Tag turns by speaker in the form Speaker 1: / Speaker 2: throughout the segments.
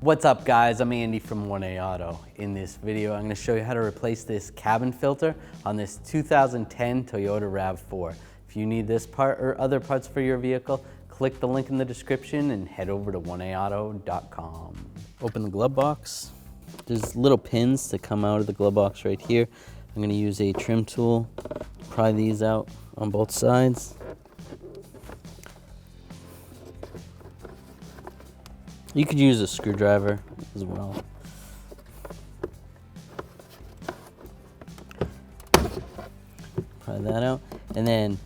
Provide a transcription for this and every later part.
Speaker 1: What's up guys, I'm Andy from 1A Auto. In this video, I'm going to show you how to replace this cabin filter on this 2010 Toyota Rav4. If you need this part or other parts for your vehicle, click the link in the description and head over to 1aauto.com. Open the glove box. There's little pins that come out of the glove box right here. I'm going to use a trim tool, pry these out on both sides. You could use a screwdriver as well. Pry that out. And then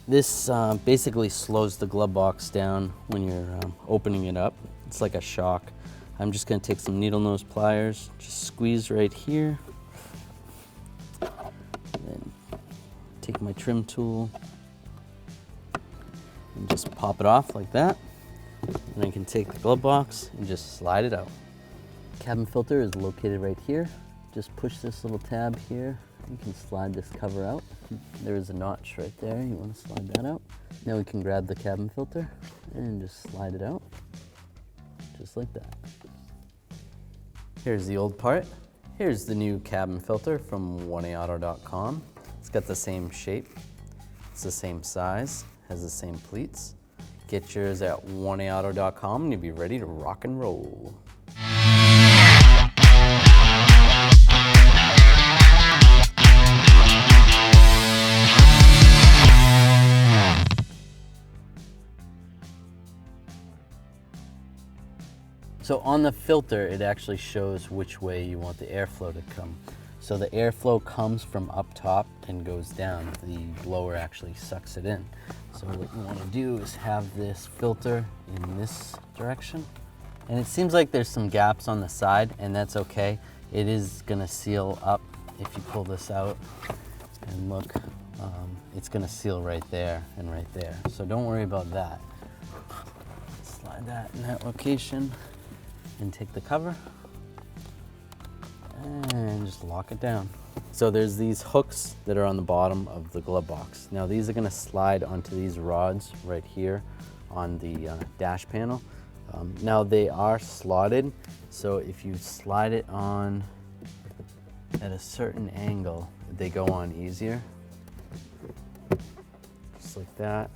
Speaker 1: this basically slows the glove box down when you're opening it up. It's like a shock. I'm just going to take some needle nose pliers, just squeeze right here. Then take my trim tool and just pop it off like that. And I can take the glove box and just slide it out. Cabin filter is located right here. Just push this little tab here. You can slide this cover out. There is a notch right there. You want to slide that out. Now we can grab the cabin filter and just slide it out. Just like that. Here's the old part. Here's the new cabin filter from 1aauto.com. It's got the same shape. It's the same size. Has the same pleats. Get yours at 1aauto.com and you'll be ready to rock and roll. So on the filter, it actually shows which way you want the airflow to come. So the airflow comes from up top and goes down. The blower actually sucks it in. So what you want to do is have this filter in this direction. And it seems like there's some gaps on the side, and that's okay. It is going to seal up if you pull this out. And look, it's going to seal right there and right there. So don't worry about that. Slide that in that location and take the cover and just lock it down. So there's these hooks that are on the bottom of the glove box. Now these are going to slide onto these rods right here on the dash panel. Now they are slotted, so if you slide it on at a certain angle, they go on easier. Just like that.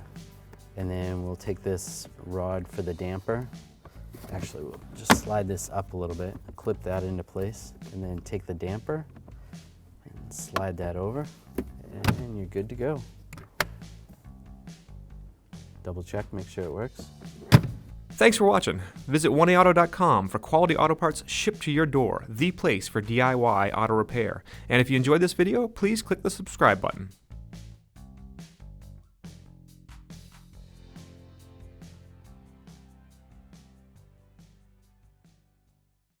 Speaker 1: And then we'll take this rod for the damper. Actually, we'll just slide this up a little bit, clip that into place, and then take the damper and slide that over, and you're good to go. Double check, make sure it works.
Speaker 2: Thanks for watching. Visit 1aauto.com for quality auto parts shipped to your door, the place for DIY auto repair. And if you enjoyed this video, please click the subscribe button.